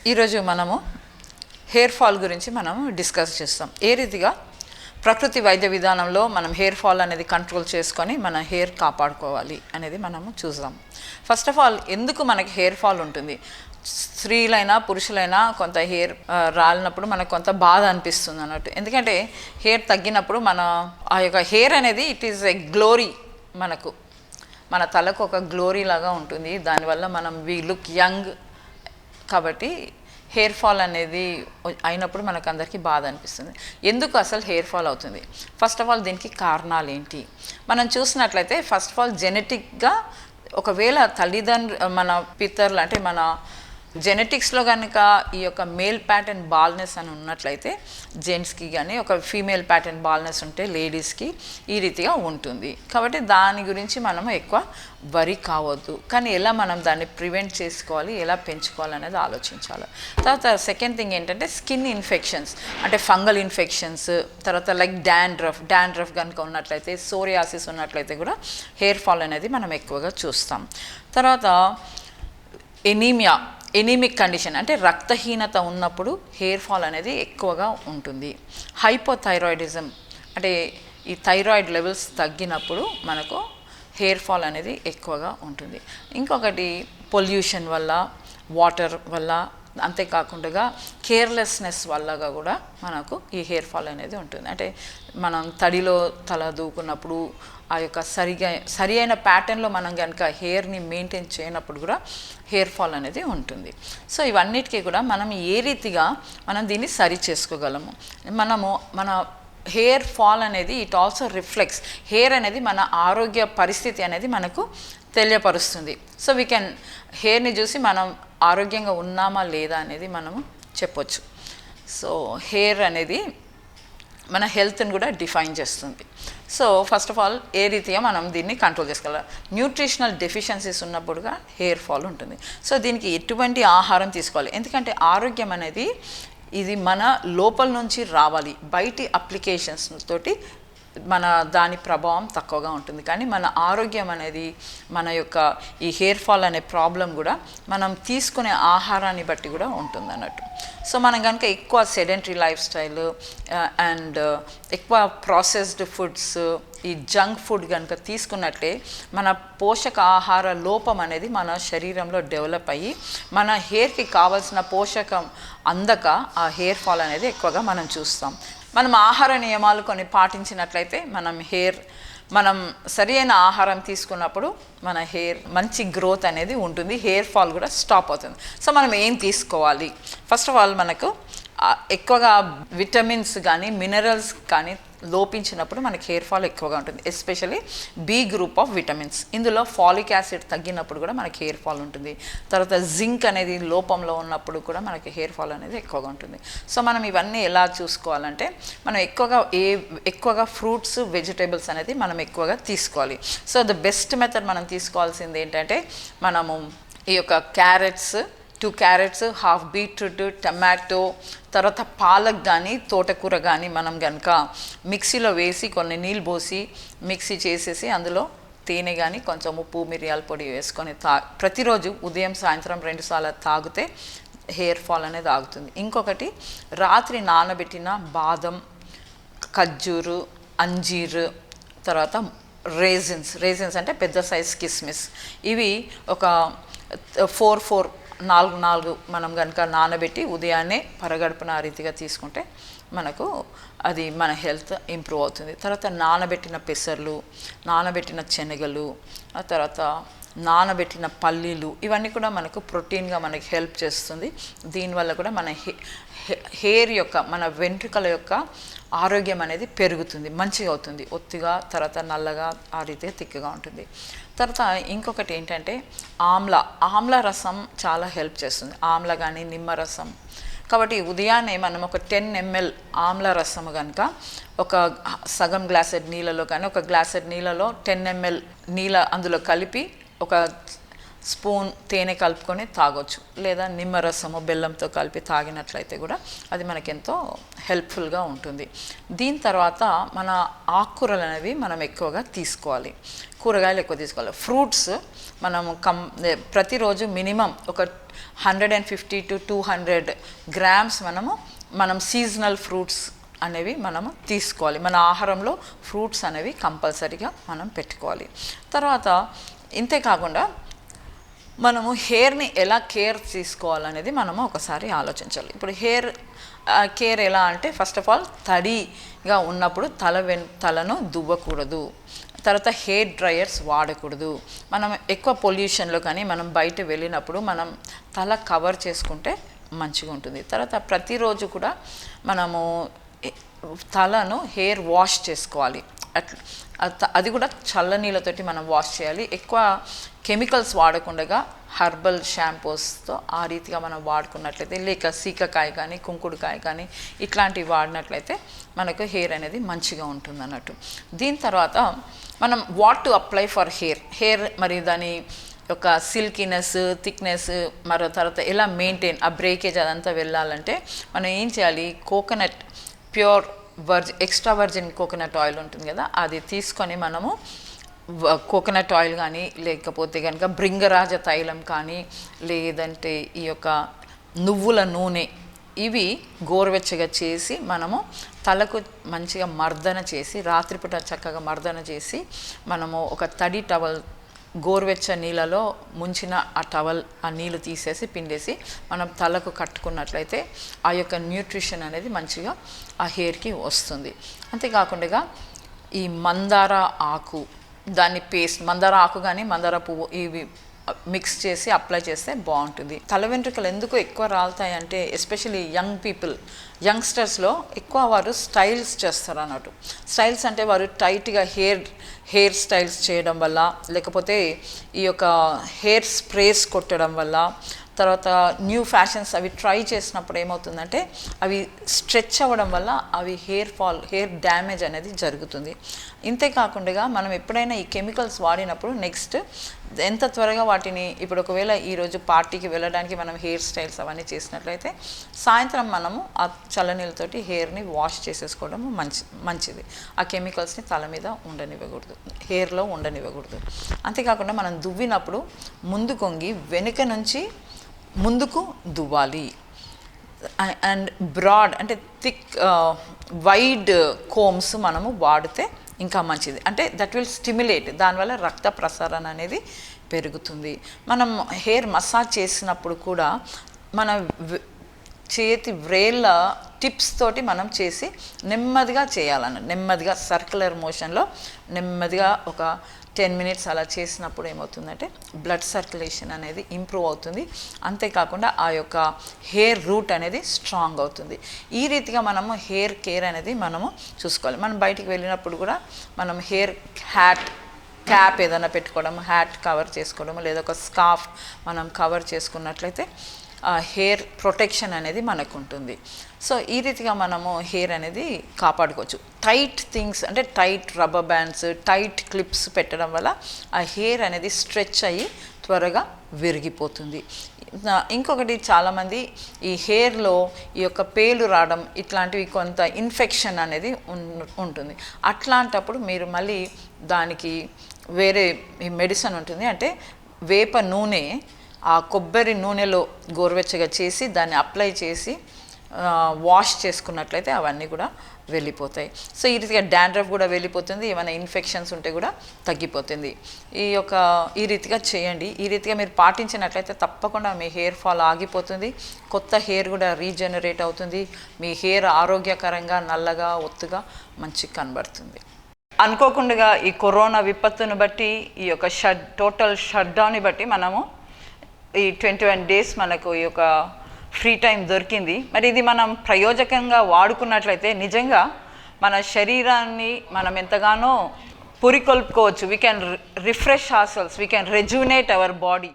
ఈరోజు మనము hair fall గురించి మనము డిస్కస్ చేస్తాం. ఏ రీతిగా ప్రకృతి వైద్య విధానంలో మనం హెయిర్ ఫాల్ అనేది కంట్రోల్ చేసుకొని మన హెయిర్ కాపాడుకోవాలి అనేది మనము చూద్దాం. ఫస్ట్ ఆఫ్ ఆల్ ఎందుకు మనకి హెయిర్ ఫాల్ ఉంటుంది? స్త్రీలైనా పురుషులైనా కొంత హెయిర్ రాలినప్పుడు మనకు కొంత బాధ అనిపిస్తుంది అన్నట్టు. ఎందుకంటే హెయిర్ తగ్గినప్పుడు మన ఆ యొక్క హెయిర్ అనేది ఇట్ ఈస్ ఎ గ్లోరీ, మనకు మన తలకు ఒక గ్లోరీ లాగా ఉంటుంది. దానివల్ల మనం వి లుక్ యంగ్. కాబట్టి హెయిర్ ఫాల్ అనేది అయినప్పుడు మనకు అందరికీ బాధ అనిపిస్తుంది. ఎందుకు అసలు హెయిర్ ఫాల్ అవుతుంది? ఫస్ట్ ఆఫ్ ఆల్ దీనికి కారణాలు ఏంటి మనం చూసినట్లయితే, ఫస్ట్ ఆఫ్ ఆల్ జెనెటిక్గా ఒకవేళ మన పితరులు అంటే మన జెనెటిక్స్లో కనుక ఈ యొక్క మేల్ ప్యాటర్న్ బాల్నెస్ అని ఉన్నట్లయితే, జెంట్స్కి కానీ ఒక ఫీమేల్ ప్యాటర్న్ బాల్నెస్ ఉంటే లేడీస్కి ఈ రీతిగా ఉంటుంది. కాబట్టి దాని గురించి మనము ఎక్కువ వరి కావద్దు. కానీ ఎలా మనం దాన్ని ప్రివెంట్ చేసుకోవాలి, ఎలా పెంచుకోవాలి అనేది ఆలోచించాలి. తర్వాత సెకండ్ థింగ్ ఏంటంటే స్కిన్ ఇన్ఫెక్షన్స్, అంటే ఫంగల్ ఇన్ఫెక్షన్స్, తర్వాత లైక్ డాండ్రఫ్ కనుక ఉన్నట్లయితే, సోరియాసిస్ ఉన్నట్లయితే కూడా హెయిర్ ఫాల్ అనేది మనం ఎక్కువగా చూస్తాం. తర్వాత ఎనీమిక్ కండిషన్, అంటే రక్తహీనత ఉన్నప్పుడు హెయిర్ ఫాల్ అనేది ఎక్కువగా ఉంటుంది. హైపోథైరాయిడిజం, అంటే ఈ థైరాయిడ్ లెవెల్స్ తగ్గినప్పుడు మనకు హెయిర్ ఫాల్ అనేది ఎక్కువగా ఉంటుంది. ఇంకొకటి పొల్యూషన్ వల్ల, వాటర్ వల్ల, అంతేకాకుండా కేర్లెస్నెస్ వల్లగా కూడా మనకు ఈ హెయిర్ ఫాల్ అనేది ఉంటుంది. అంటే మనం తడిలో తల దూకున్నప్పుడు ఆ యొక్క సరి అయిన ప్యాటర్న్లో మనం కనుక హెయిర్ని మెయింటైన్ చేయనప్పుడు కూడా హెయిర్ ఫాల్ అనేది ఉంటుంది. సో ఇవన్నిటికీ కూడా మనం ఏ రీతిగా మనం దీన్ని సరి చేసుకోగలము? మన హెయిర్ ఫాల్ అనేది ఇట్ ఆల్సో రిఫ్లెక్ట్స్, హెయిర్ అనేది మన ఆరోగ్య పరిస్థితి అనేది మనకు తెలియపరుస్తుంది. సో వీ కెన్ హెయిర్ని చూసి మనం ఆరోగ్యంగా ఉన్నామా లేదా అనేది మనము చెప్పొచ్చు. సో హెయిర్ అనేది మన హెల్త్ని కూడా డిఫైన్ చేస్తుంది. సో ఫస్ట్ ఆఫ్ ఆల్ ఏ రీతిగా మనం దీన్ని కంట్రోల్ చేసుకోవాలి? న్యూట్రిషనల్ డెఫిషియన్సీస్ ఉన్నప్పుడుగా హెయిర్ ఫాల్ ఉంటుంది. సో దీనికి ఎటువంటి ఆహారం తీసుకోవాలి? ఎందుకంటే ఆరోగ్యం అనేది ఇది మన లోపల నుంచి రావాలి. బయటి అప్లికేషన్స్ తోటి దాని ప్రభావం తక్కువగా ఉంటుంది. కానీ మన ఆరోగ్యం అనేది, మన యొక్క ఈ హెయిర్ ఫాల్ అనే ప్రాబ్లం కూడా మనం తీసుకునే ఆహారాన్ని బట్టి కూడా ఉంటుంది అన్నట్టు. సో మనం కనుక ఎక్కువ సెడెంటరీ లైఫ్ స్టైల్ అండ్ ఎక్కువ ప్రాసెస్డ్ ఫుడ్స్, ఈ జంక్ ఫుడ్ కనుక తీసుకున్నట్లే మన పోషక ఆహార లోపం అనేది మన శరీరంలో డెవలప్ అయ్యి మన హెయిర్కి కావాల్సిన పోషకం అందక ఆ హెయిర్ ఫాల్ అనేది ఎక్కువగా మనం చూస్తాం. మనం ఆహార నియమాలు కొన్ని పాటించినట్లయితే మనం సరి అయిన ఆహారం తీసుకున్నప్పుడు మన హెయిర్ మంచి గ్రోత్ అనేది ఉంటుంది, హెయిర్ ఫాల్ కూడా స్టాప్ అవుతుంది. సో మనం ఏం తీసుకోవాలి? ఫస్ట్ ఆఫ్ ఆల్ మనకు ఎక్కువగా విటమిన్స్ కానీ మినరల్స్ కానీ లోపించినప్పుడు మనకి హెయిర్ ఫాల్ ఎక్కువగా ఉంటుంది. Especially B group of vitamins. ఇందులో ఫాలిక్ యాసిడ్ తగ్గినప్పుడు కూడా మనకి హెయిర్ ఫాల్ ఉంటుంది. తర్వాత జింక్ అనేది లోపంలో ఉన్నప్పుడు కూడా మనకి హెయిర్ ఫాల్ అనేది ఎక్కువగా ఉంటుంది. సో మనం ఇవన్నీ ఎలా చూసుకోవాలంటే, మనం ఎక్కువగా ఫ్రూట్స్, వెజిటేబుల్స్ అనేది మనం ఎక్కువగా తీసుకోవాలి. సో ద బెస్ట్ మెథడ్ మనం తీసుకోవాల్సింది ఏంటంటే, మనము ఈ యొక్క carrots, 2 carrots, half beetroot, tomato, తర్వాత పాలక్ కానీ తోటకూర కానీ మనం కనుక మిక్సీలో వేసి కొన్ని నీళ్ళు పోసి మిక్సీ చేసేసి అందులో తేనె కానీ కొంచెం ఉప్పు, మిరియాల పొడి వేసుకొని ప్రతిరోజు ఉదయం సాయంత్రం 2 సార్లు తాగితే హెయిర్ ఫాల్ అనేది ఆగుతుంది. ఇంకొకటి రాత్రి నానబెట్టిన బాదం, ఖర్జూరు, అంజీర్, తర్వాత రేజిన్స్ అంటే పెద్ద సైజ్ కిస్మిస్, ఇవి ఒక 4 మనం కనుక నానబెట్టి ఉదయాన్నే పరగడుపున ఆ రీతిగా తీసుకుంటే మనకు అది మన హెల్త్ ఇంప్రూవ్ అవుతుంది. తర్వాత నానబెట్టిన పెసర్లు, నానబెట్టిన శనగలు, ఆ తర్వాత నానబెట్టిన పల్లీలు, ఇవన్నీ కూడా మనకు ప్రోటీన్గా మనకి హెల్ప్ చేస్తుంది. దీనివల్ల కూడా మన హెయిర్ యొక్క, మన వెంట్రుకల యొక్క ఆరోగ్యం అనేది పెరుగుతుంది, మంచిగా అవుతుంది. ఒత్తిగా, తర్వాత నల్లగా, ఆ రీతిగా తిక్కగా ఉంటుంది. తర్వాత ఇంకొకటి ఏంటంటే ఆమ్ల రసం చాలా హెల్ప్ చేస్తుంది. ఆమ్ల కానీ నిమ్మరసం. కాబట్టి ఉదయాన్నే మనం ఒక 10 ml ఆమ్ల రసం కనుక ఒక సగం గ్లాసెడ్ నీళ్ళలో కానీ ఒక గ్లాసెడ్ నీళ్ళలో 10 ml నీళ్ళ అందులో కలిపి ఒక స్పూన్ తేనె కలుపుకొని తాగొచ్చు, లేదా నిమ్మరసము బెల్లంతో కలిపి తాగినట్లయితే కూడా అది మనకెంతో హెల్ప్ఫుల్గా ఉంటుంది. దీని తర్వాత మన ఆకుకూరలు అనేవి మనం ఎక్కువగా తీసుకోవాలి, కూరగాయలు ఎక్కువ తీసుకోవాలి. ఫ్రూట్స్ మనం ప్రతిరోజు మినిమం ఒక 150 to 200 గ్రామ్స్ మనం సీజనల్ ఫ్రూట్స్ అనేవి మనము తీసుకోవాలి. మన ఆహారంలో ఫ్రూట్స్ అనేవి కంపల్సరీగా మనం పెట్టుకోవాలి. తర్వాత ఇంతే కాకుండా మనము హెయిర్ని ఎలా కేర్ తీసుకోవాలనేది మనము ఒకసారి ఆలోచించాలి. ఇప్పుడు హెయిర్ కేర్ ఎలా అంటే, ఫస్ట్ ఆఫ్ ఆల్ తడిగా ఉన్నప్పుడు తలను దువ్వకూడదు. తర్వాత హెయిర్ డ్రయర్స్ వాడకూడదు. మనం ఎక్కువ పొల్యూషన్లో కానీ మనం బయట వెళ్ళినప్పుడు మనం తల కవర్ చేసుకుంటే మంచిగా ఉంటుంది. తర్వాత ప్రతిరోజు కూడా మనము తలను హెయిర్ వాష్ చేసుకోవాలి. అది కూడా చల్లనీళ్ళతోటి మనం వాష్ చేయాలి. ఎక్కువ కెమికల్స్ వాడకుండా హర్బల్ షాంపూస్తో ఆ రీతిగా మనం వాడుకున్నట్లయితే, లేక సీకకాయ కానీ కుంకుడుకాయ కానీ ఇట్లాంటివి వాడినట్లయితే మనకు హెయిర్ అనేది మంచిగా ఉంటుంది అన్నట్టు. దీని తర్వాత మనం what to apply for hair మరి దాని యొక్క సిల్కీనెస్, థిక్నెస్, మరో తర్వాత ఎలా మెయింటైన్, ఆ బ్రేకేజ్ అదంతా వెళ్ళాలంటే మనం ఏం చేయాలి, coconut pure extra virgin coconut oil ఉంటుంది కదా, అది తీసుకొని మనము కోకోనట్ ఆయిల్ కానీ, లేకపోతే కనుక భృంగరాజ తైలం కానీ, లేదంటే ఈ యొక్క నువ్వుల నూనె, ఇవి గోరువెచ్చగా చేసి మనము తలకు మంచిగా మర్దన చేసి, రాత్రిపూట చక్కగా మర్దన చేసి మనము ఒక తడి టవల్ గోరువెచ్చ నీళ్ళలో ముంచిన ఆ నీళ్ళు తీసేసి పిండేసి మనం తలకు కట్టుకున్నట్లయితే ఆ యొక్క న్యూట్రిషన్ అనేది మంచిగా ఆ హెయిర్కి వస్తుంది. అంతేకాకుండా ఈ మందార ఆకు, దాన్ని పేస్ట్, మందార ఆకు కానీ మందార పువ్వు ఇవి మిక్స్ చేసి అప్లై చేస్తే బాగుంటుంది. తల వెంట్రుకలు ఎందుకు ఎక్కువ రాలుతాయి అంటే, ఎస్పెషలీ యంగ్స్టర్స్లో ఎక్కువ వారు స్టైల్స్ చేస్తారు అన్నట్టు. స్టైల్స్ అంటే వారు టైట్గా హెయిర్ స్టైల్స్ చేయడం వల్ల, లేకపోతే ఈ యొక్క హెయిర్ స్ప్రేస్ కొట్టడం వల్ల, తర్వాత న్యూ ఫ్యాషన్స్ అవి ట్రై చేసినప్పుడు ఏమవుతుందంటే అవి స్ట్రెచ్ అవ్వడం వల్ల అవి హెయిర్ డ్యామేజ్ అనేది జరుగుతుంది. ఇంతేకాకుండా మనం ఎప్పుడైనా ఈ కెమికల్స్ వాడినప్పుడు నెక్స్ట్ ఎంత త్వరగా వాటిని, ఇప్పుడు ఒకవేళ ఈరోజు పార్టీకి వెళ్ళడానికి మనం హెయిర్ స్టైల్స్ అవన్నీ చేసినట్లయితే సాయంత్రం మనము ఆ చల్లనీళ్ళతోటి హెయిర్ని వాష్ చేసేసుకోవడం మంచిది. ఆ కెమికల్స్ని తల మీద ఉండనివ్వకూడదు, హెయిర్లో ఉండనివ్వకూడదు. అంతేకాకుండా మనం దువ్వినప్పుడు ముందు కొంగి వెనుక నుంచి ముందుకు దువ్వాలి. అండ్ బ్రాడ్ అంటే థిక్ వైడ్ కోమ్స్ మనము వాడితే ఇంకా మంచిది. అంటే దట్ విల్ స్టిమ్యులేట్, దానివల్ల రక్త ప్రసరణ అనేది పెరుగుతుంది. మనం హెయిర్ మసాజ్ చేసినప్పుడు కూడా మన చేతి వ్రేళ్ళ టిప్స్ తోటి మనం చేసి నెమ్మదిగా నెమ్మదిగా సర్క్యులర్ మోషన్లో నెమ్మదిగా ఒక 10 minutes అలా చేసినప్పుడు ఏమవుతుందంటే బ్లడ్ సర్క్యులేషన్ అనేది ఇంప్రూవ్ అవుతుంది. అంతేకాకుండా ఆ యొక్క హెయిర్ రూట్ అనేది స్ట్రాంగ్ అవుతుంది. ఈ రీతిగా మనము హెయిర్ కేర్ అనేది మనము చూసుకోవాలి. మనం బయటికి వెళ్ళినప్పుడు కూడా మనం హెయిర్ క్యాప్ ఏదైనా పెట్టుకోవడం, హ్యాట్ కవర్ చేసుకోవడం, లేదా ఒక స్కార్ఫ్ మనం కవర్ చేసుకున్నట్లయితే హెయిర్ ప్రొటెక్షన్ అనేది మనకు ఉంటుంది. సో ఈ రీతిగా మనము హెయిర్ అనేది కాపాడుకోవచ్చు. టైట్ థింగ్స్ అంటే tight rubber bands, tight clips పెట్టడం వల్ల ఆ హెయిర్ అనేది స్ట్రెచ్ అయ్యి త్వరగా విరిగిపోతుంది. ఇంకొకటి, చాలామంది ఈ హెయిర్లో ఈ యొక్క పేలు రావడం ఇట్లాంటివి కొంత ఇన్ఫెక్షన్ అనేది ఉంటుంది. అట్లాంటప్పుడు మీరు మళ్ళీ దానికి వేరే మెడిసిన్ ఉంటుంది. అంటే వేప నూనె, ఆ కొబ్బరి నూనెలో గోరువెచ్చగా చేసి దాన్ని అప్లై చేసి వాష్ చేసుకున్నట్లయితే అవన్నీ కూడా వెళ్ళిపోతాయి. సో ఈ రీతిగా డాండ్రఫ్ కూడా వెళ్ళిపోతుంది, ఏమైనా ఇన్ఫెక్షన్స్ ఉంటే కూడా తగ్గిపోతుంది. ఈ రీతిగా చేయండి. ఈ రీతిగా మీరు పాటించినట్లయితే తప్పకుండా మీ హెయిర్ ఫాల్ ఆగిపోతుంది, కొత్త హెయిర్ కూడా రీజనరేట్ అవుతుంది, మీ హెయిర్ ఆరోగ్యకరంగా నల్లగా ఒత్తుగా మంచిగా కనబడుతుంది. అనుకోకుండా ఈ కరోనా విపత్తును బట్టి, ఈ యొక్క టోటల్ షట్ డౌన్ని బట్టి మనము ఈ 21 days మనకు ఈ యొక్క ఫ్రీ టైం దొరికింది. మరి ఇది మనం ప్రయోజకంగా వాడుకున్నట్లయితే నిజంగా మన శరీరాన్ని మనం ఎంతగానో పురికొల్పుకోవచ్చు. We can refresh our cells, we can rejuvenate our body.